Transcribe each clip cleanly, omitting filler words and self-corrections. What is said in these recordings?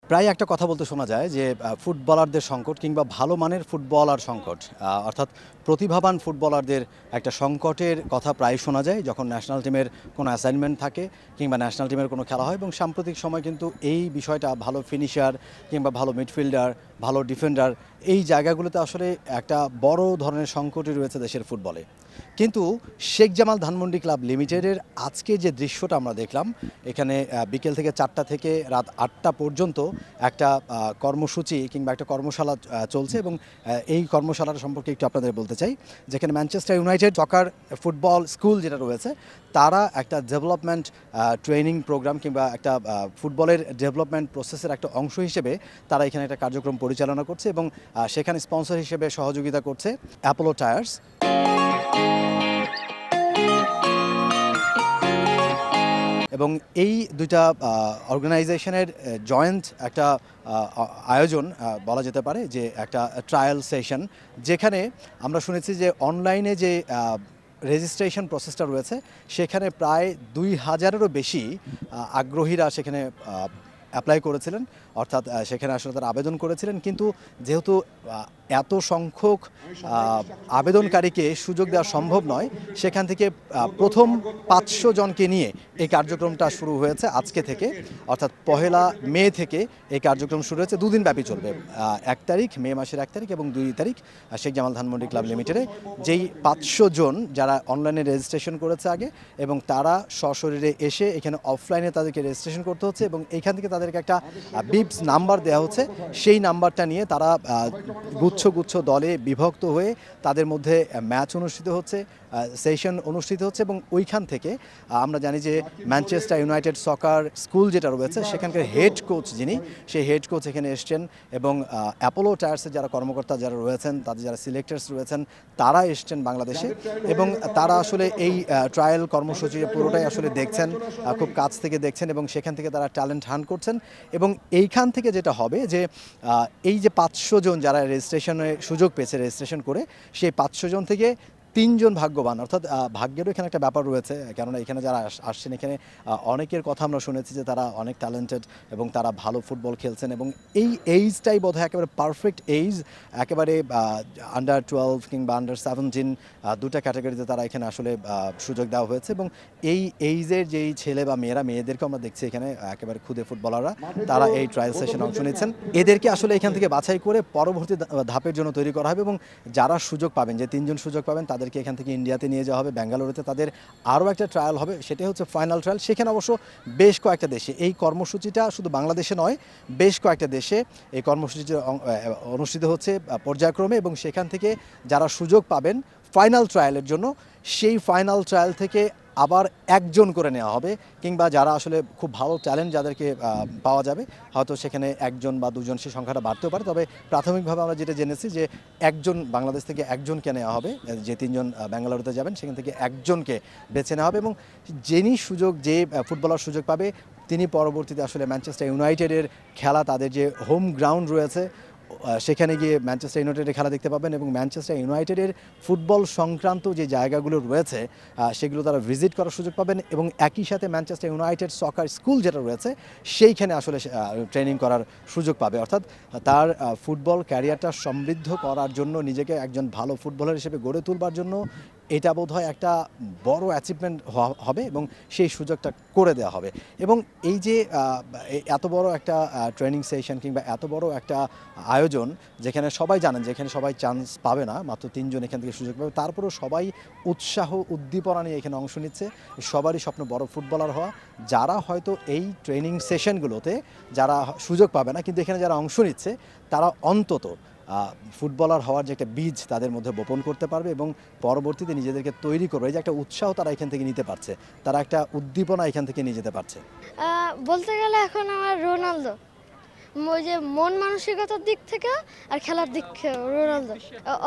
প্রায় একটা কথা বলতে শোনা যায় যে ফুটবলারদের সংকট কিংবা ভালো মানের ফুটবলার সংকট, অর্থাৎ প্রতিভাবান ফুটবলারদের একটা সংকটের কথা প্রায় শোনা যায় যখন ন্যাশনাল টিমের কোনো অ্যাসাইনমেন্ট থাকে কিংবা ন্যাশনাল টিমের কোনো খেলা হয়। এবং সাম্প্রতিক সময় কিন্তু এই বিষয়টা ভালো ফিনিশার কিংবা ভালো মিডফিল্ডার, ভালো ডিফেন্ডার, এই জায়গাগুলোতে আসলে একটা বড় ধরনের সংকটই রয়েছে দেশের ফুটবলে। কিন্তু শেখ জামাল ধানমন্ডি ক্লাব লিমিটেডের আজকে যে দৃশ্যটা আমরা দেখলাম, এখানে বিকেল থেকে 4টা থেকে রাত 8টা পর্যন্ত একটা কর্মসূচি কিংবা একটা কর্মশালা চলছে। এবং এই কর্মশালার সম্পর্কে একটু আপনাদের বলতে চাই, যেখানে ম্যানচেস্টার ইউনাইটেড সকার ফুটবল স্কুল যেটা রয়েছে, তারা একটা ডেভেলপমেন্ট ট্রেনিং প্রোগ্রাম কিংবা একটা ফুটবলের ডেভেলপমেন্ট প্রসেসের একটা অংশ হিসেবে তারা এখানে একটা কার্যক্রম পরিচালনা করছে। এবং সেখানে স্পন্সর হিসেবে সহযোগিতা করছে অ্যাপোলো টায়ার্স। এবং এই দুইটা অর্গানাইজেশনের জয়েন্ট একটা আয়োজন বলা যেতে পারে, যে একটা ট্রায়াল সেশন, যেখানে আমরা শুনেছি যে অনলাইনে যে রেজিস্ট্রেশন প্রসেসটা রয়েছে, সেখানে প্রায় 2000-এরও বেশি আগ্রহীরা সেখানে অ্যাপ্লাই করেছিলেন, অর্থাৎ সেখানে আসলে তারা আবেদন করেছিলেন। কিন্তু যেহেতু এত সংখ্যক আবেদনকারীকে সুযোগ দেওয়া সম্ভব নয়, সেখান থেকে প্রথম 500 জনকে নিয়ে এই কার্যক্রমটা শুরু হয়েছে আজকে থেকে, অর্থাৎ 1 মে থেকে এই কার্যক্রম শুরু হয়েছে। 2 দিন ব্যাপী চলবে, 1 তারিখ মে মাসের 1 তারিখ এবং 2 তারিখ শেখ জামাল ধানমন্ডি ক্লাব লিমিটেডে। যেই 500 জন যারা অনলাইনে রেজিস্ট্রেশন করেছে আগে, এবং তারা সশরীরে এসে এখানে অফলাইনে তাদেরকে রেজিস্ট্রেশন করতে হচ্ছে, এবং এইখান থেকে তাদেরকে একটা বিপস নাম্বার দেওয়া হচ্ছে। সেই নাম্বারটা নিয়ে তারা গুচ্ছ গুচ্ছ দলে বিভক্ত হয়ে তাদের মধ্যে ম্যাচ অনুষ্ঠিত হচ্ছে, সেশন অনুষ্ঠিত হচ্ছে। এবং ওইখান থেকে আমরা জানি যে ম্যানচেস্টার ইউনাইটেড সকার স্কুল যেটা রয়েছে, সেখানকার হেড কোচ যিনি, সেই হেড কোচ এখানে এসছেন। এবং অ্যাপোলো টায়ার্সের যারা কর্মকর্তা যারা রয়েছেন, তাদের যারা সিলেক্টার্স রয়েছেন, তারা এসছেন বাংলাদেশে। এবং তারা আসলে এই ট্রায়াল কর্মসূচি পুরোটাই আসলে দেখছেন, খুব কাছ থেকে দেখছেন, এবং সেখান থেকে তারা ট্যালেন্ট হান্ট করছেন। এবং এইখান থেকে যেটা হবে যে এই যে 500 জন যারা রেজিস্ট্রেশনে সুযোগ পেয়েছে রেজিস্ট্রেশন করে, সেই 500 জন থেকে 3 জন ভাগ্যবান, অর্থাৎ ভাগ্যেরও এখানে একটা ব্যাপার রয়েছে। কেননা এখানে যারা আসছেন, এখানে অনেকের কথা আমরা শুনেছি যে তারা অনেক ট্যালেন্টেড এবং তারা ভালো ফুটবল খেলছেন। এবং এই এইজটাই বোধহয় একেবারে পারফেক্ট এইজ, একেবারে আন্ডার 12 কিংবা আন্ডার 17 দুটা ক্যাটাগরিতে তারা এখানে আসলে সুযোগ দেওয়া হয়েছে। এবং এই এইজের যেই ছেলে বা মেয়েরা, মেয়েদেরকে আমরা দেখছি এখানে একেবারে খুদে ফুটবলাররা, তারা এই ট্রায়াল সেশনে অংশ নিচ্ছেন। এদেরকে আসলে এখান থেকে বাছাই করে পরবর্তী ধাপের জন্য তৈরি করা হবে। এবং যারা সুযোগ পাবেন, যে 3 জন সুযোগ পাবেন, তাদেরকে এখান থেকে ইন্ডিয়াতে নিয়ে যাওয়া হবে, বেঙ্গালুরুতে তাদের আরও একটা ট্রায়াল হবে, সেটাই হচ্ছে ফাইনাল ট্রায়াল। সেখানে অবশ্য বেশ কয়েকটা দেশে এই কর্মসূচিটা, শুধু বাংলাদেশে নয়, বেশ কয়েকটা দেশে এই কর্মসূচিটা অনুষ্ঠিত হচ্ছে পর্যায়ক্রমে। এবং সেখান থেকে যারা সুযোগ পাবেন ফাইনাল ট্রায়ালের জন্য, সেই ফাইনাল ট্রায়াল থেকে আবার 1 জন করে নেওয়া হবে, কিংবা যারা আসলে খুব ভালো ট্যালেন্ট যাদেরকে পাওয়া যাবে, হয়তো সেখানে 1 জন বা 2 জন সেই সংখ্যাটা বাড়তেও পারে। তবে প্রাথমিকভাবে আমরা যেটা জেনেছি যে 1 জন, বাংলাদেশ থেকে 1 জনকে নেওয়া হবে, যে 3 জন বেঙ্গালুরুতে যাবেন, সেখান থেকে 1 জনকে বেছে নেওয়া হবে। এবং যিনি সুযোগ, যে ফুটবলার সুযোগ পাবে, তিনি পরবর্তীতে আসলে ম্যানচেস্টার ইউনাইটেডের খেলা, তাদের যে হোম গ্রাউন্ড রয়েছে, সেখানে গিয়ে ম্যানচেস্টার ইউনাইটেডের খেলা দেখতে পাবেন। এবং ম্যানচেস্টার ইউনাইটেডের ফুটবল সংক্রান্ত যে জায়গাগুলো রয়েছে, সেগুলো তারা ভিজিট করার সুযোগ পাবেন। এবং একই সাথে ম্যানচেস্টার ইউনাইটেড সকার স্কুল যেটা রয়েছে, সেইখানে আসলে ট্রেনিং করার সুযোগ পাবে। অর্থাৎ তার ফুটবল ক্যারিয়ারটা সমৃদ্ধ করার জন্য, নিজেকে একজন ভালো ফুটবলার হিসেবে গড়ে তুলবার জন্য এটা বোধহয় একটা বড় অ্যাচিভমেন্ট হবে, এবং সেই সুযোগটা করে দেওয়া হবে। এবং এই যে এত বড় একটা ট্রেনিং সেশন কিংবা এত বড় একটা আয়োজন, যেখানে সবাই জানেন যে এখানে সবাই চান্স পাবে না, মাত্র 3 জন এখান থেকে সুযোগ পাবে, তারপরেও সবাই উৎসাহ উদ্দীপনা নিয়ে এখানে অংশ নিচ্ছে। সবারই স্বপ্ন বড় ফুটবলার হওয়া। যারা হয়তো এই ট্রেনিং সেশনগুলোতে যারা সুযোগ পাবে না, কিন্তু এখানে যারা অংশ নিচ্ছে, তারা অন্তত ফুটবলার হওয়ার যে একটা বীজ তাদের মধ্যে বপন করতে পারবে, এবং পরবর্তীতে নিজেদেরকে তৈরি করবে। এই যে একটা উৎসাহ তারা এখান থেকে নিতে পারছে, তারা একটা উদ্দীপনা এখান থেকে নিয়ে যেতে পারছে। বলতে গেলে এখন আমার রোনালদো, ওই যে মন মানসিকতার দিক থেকে আর খেলার দিক থেকে রোনালদো।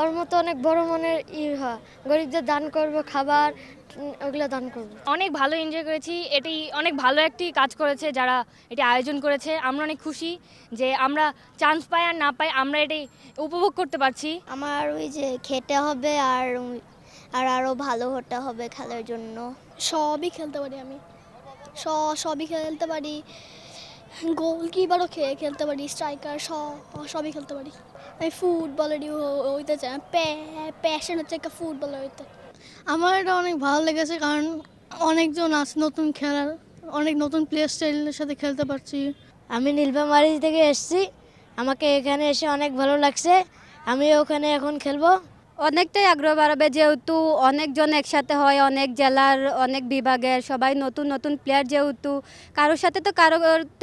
ওর মতো অনেক বড় মনের হয়, গরিবদের দান করব, খাবার ওগুলো দান করব। অনেক ভালো এনজয় করেছি। এটি অনেক ভালো একটি কাজ করেছে যারা এটি আয়োজন করেছে। আমরা অনেক খুশি যে আমরা চান্স পাই আর না পাই, আমরা এটি উপভোগ করতে পারছি। আমার ওই যে খেতে হবে আর আরও ভালো হতে হবে খেলার জন্য। সবই খেলতে পারি আমি, সবই খেলতে পারি, গোলকিপারও খেলতে পারি, স্ট্রাইকার সবই খেলতে পারি। আমি ফুটবলারই হইতে চাই, প্যাশন হচ্ছে একটা ফুটবলার হইতে। আমার এটা অনেক ভালো লেগেছে, কারণ অনেকজন আছে নতুন খেলার, অনেক নতুন প্লে স্টাইলের সাথে খেলতে পারছি। আমি নীলফামারী থেকে এসেছি, আমাকে এখানে এসে অনেক ভালো লাগছে। আমি ওখানে এখন খেলবো। অনেকটাই আগ্রহ বাড়াবে, যেহেতু অনেকজন একসাথে হয়, অনেক জেলার অনেক বিভাগের সবাই নতুন নতুন প্লেয়ার, যেহেতু কারোর সাথে তো কারো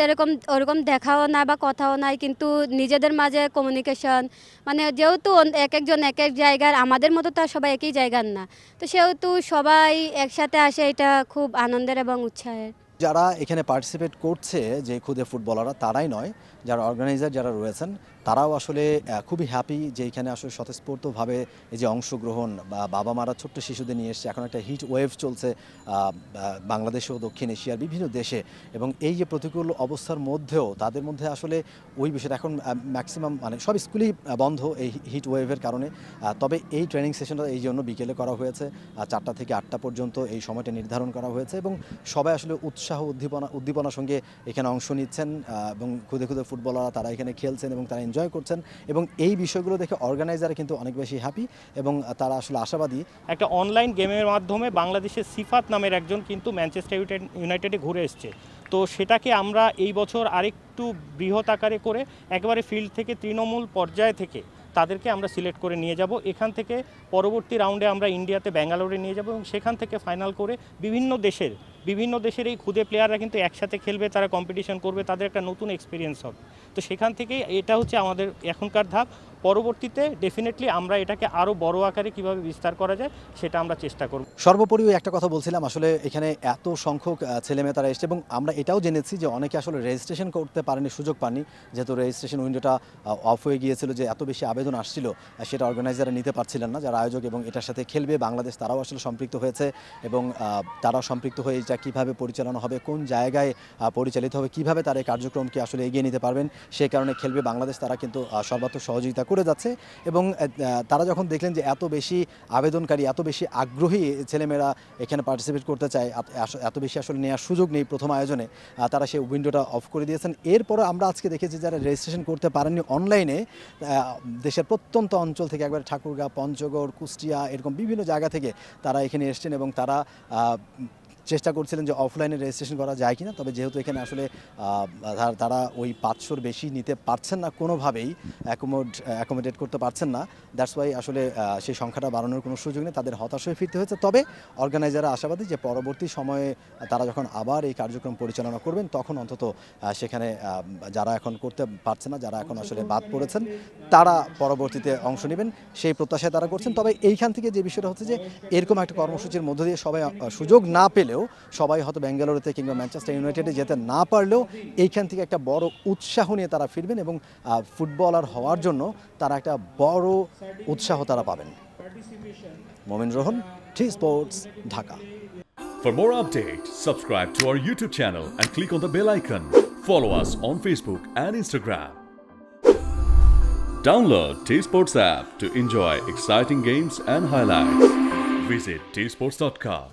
এরকম ওরকম দেখাও না বা কথাও নাই, কিন্তু নিজেদের মাঝে কমিউনিকেশন, মানে যেহেতু এক একজন এক এক জায়গার, আমাদের মতো তো আর সবাই একই জায়গার না, তো সেহেতু সবাই একসাথে আসে, এটা খুব আনন্দের এবং উৎসাহের। যারা এখানে পার্টিসিপেট করছে যে খুদে ফুটবলাররা তারাই নয়, যারা অর্গানাইজার যারা রয়েছেন তারাও আসলে খুবই হ্যাপি যে এখানে আসলে স্বতঃস্ফূর্তভাবে এই যে অংশগ্রহণ বা বাবা মারা ছোট্ট শিশুদের নিয়ে এসছে। এখন একটা হিট ওয়েভ চলছে বাংলাদেশ ও দক্ষিণ এশিয়ার বিভিন্ন দেশে, এবং এই যে প্রতিকূল অবস্থার মধ্যেও তাদের মধ্যে আসলে ওই বিষয়টা এখন ম্যাক্সিমাম মানে সব স্কুলেই বন্ধ এই হিট ওয়েভের কারণে। তবে এই ট্রেনিং সেশনটা এই জন্য বিকেলে করা হয়েছে, 4টা থেকে 8টা পর্যন্ত এই সময়টা নির্ধারণ করা হয়েছে, এবং সবাই আসলে উৎসাহ উদ্দীপনার সঙ্গে এখানে অংশ নিচ্ছেন, এবং খুদে খুদে ফুটবলাররা তারা এখানে খেলছেন এবং তারা এনজয় করছেন, এবং এই বিষয়গুলো দেখে অর্গানাইজার কিন্তু অনেক বেশি হ্যাপি এবং তারা আসলে আশাবাদী। একটা অনলাইন গেমের মাধ্যমে বাংলাদেশের সিফাত নামের একজন কিন্তু ম্যানচেস্টার ইউনাইটেডে ঘুরে এসছে, তো সেটাকে আমরা এই বছর আরেকটু বৃহৎ আকারে করে একেবারে ফিল্ড থেকে তৃণমূল পর্যায় থেকে তাদেরকে আমরা সিলেক্ট করে নিয়ে যাব। এখান থেকে পরবর্তী রাউন্ডে আমরা ইন্ডিয়াতে ব্যাঙ্গালোরে নিয়ে যাব, এবং সেখান থেকে ফাইনাল করে বিভিন্ন দেশের এই খুদে প্লেয়াররা কিন্তু একসাথে খেলবে, তারা কম্পিটিশন করবে, তাদের একটা নতুন এক্সপিরিয়েন্স হবে। তো সেখান থেকেই এটা হচ্ছে আমাদের এখনকার ধাপ। পরবর্তীতে ডেফিনেটলি আমরা এটাকে আরও বড় আকারে কিভাবে বিস্তার করা যায় সেটা আমরা চেষ্টা করব। সর্বোপরি একটা কথা বলছিলাম, আসলে এখানে এত সংখ্যক ছেলেমেয়ে তারা এসছে, এবং আমরা এটাও জেনেছি যে অনেকে আসলে রেজিস্ট্রেশন করতে পারেনি, সুযোগ পাননি, যেহেতু রেজিস্ট্রেশন উইন্ডোটা অফ হয়ে গিয়েছিল, যে এত বেশি আবেদন আসছিল সেটা অর্গানাইজাররা নিতে পারছিলেন না, যারা আয়োজক এবং এটার সাথে খেলবে বাংলাদেশ তারাও আসলে সম্পৃক্ত হয়েছে, এবং তারাও সম্পৃক্ত হয়ে এটা কীভাবে পরিচালনা হবে, কোন জায়গায় পরিচালিত হবে, কীভাবে তারা এই কার্যক্রমকে আসলে এগিয়ে নিতে পারবেন, সেই কারণে খেলবে বাংলাদেশ তারা কিন্তু সর্বাত্মক সহযোগিতা করে যাচ্ছে। এবং তারা যখন দেখলেন যে এত বেশি আবেদনকারী, এত বেশি আগ্রহী ছেলেমেয়েরা এখানে পার্টিসিপেট করতে চায়, এত বেশি আসলে নেওয়ার সুযোগ নেই প্রথম আয়োজনে, তারা সেই উইন্ডোটা অফ করে দিয়েছেন। এরপরে আমরা আজকে দেখেছি যারা রেজিস্ট্রেশন করতে পারেননি অনলাইনে, দেশের প্রত্যন্ত অঞ্চল থেকে একবার ঠাকুরগাঁ, পঞ্চগড়, কুষ্টিয়া এরকম বিভিন্ন জায়গা থেকে তারা এখানে এসছেন, এবং তারা চেষ্টা করছিলেন যে অফলাইনে রেজিস্ট্রেশন করা যায় কিনা। তবে যেহেতু এখানে আসলে তারা ওই 500-র বেশি নিতে পারছেন না, কোনোভাবেই অ্যাকোমোডেট করতে পারছেন না, দ্যাটস ওয়াই আসলে সেই সংখ্যাটা বাড়ানোর কোনো সুযোগ নেই, তাদের হতাশ হয়ে ফিরতে হয়েছে। তবে অর্গানাইজাররা আশাবাদী যে পরবর্তী সময়ে তারা যখন আবার এই কার্যক্রম পরিচালনা করবেন, তখন অন্তত সেখানে যারা এখন করতে পারছে না, যারা এখন আসলে বাদ পড়েছেন, তারা পরবর্তীতে অংশ নেবেন সেই প্রত্যাশায় তারা করছেন। তবে এইখান থেকে যে বিষয়টা হচ্ছে যে এরকম একটা কর্মসূচির মধ্য দিয়ে সবাই সুযোগ না পেলেও, সবাই হয়তো ব্যাঙ্গালোরেতে কিংবা ম্যানচেস্টার ইউনাইটেডে যেতে না পারলেও এইখান থেকে একটা বড় উৎসাহ নিয়ে তারা ফিরবেন, এবং ফুটবলার হওয়ার জন্য তারা একটা বড় উৎসাহ তারা পাবেন। Momin Rohan, T Sports, Dhaka. For more updates, subscribe to our YouTube channel and click on the bell icon. Follow us on Facebook and Instagram. Download T Sports app to enjoy exciting games and highlights. Visit tsports.com.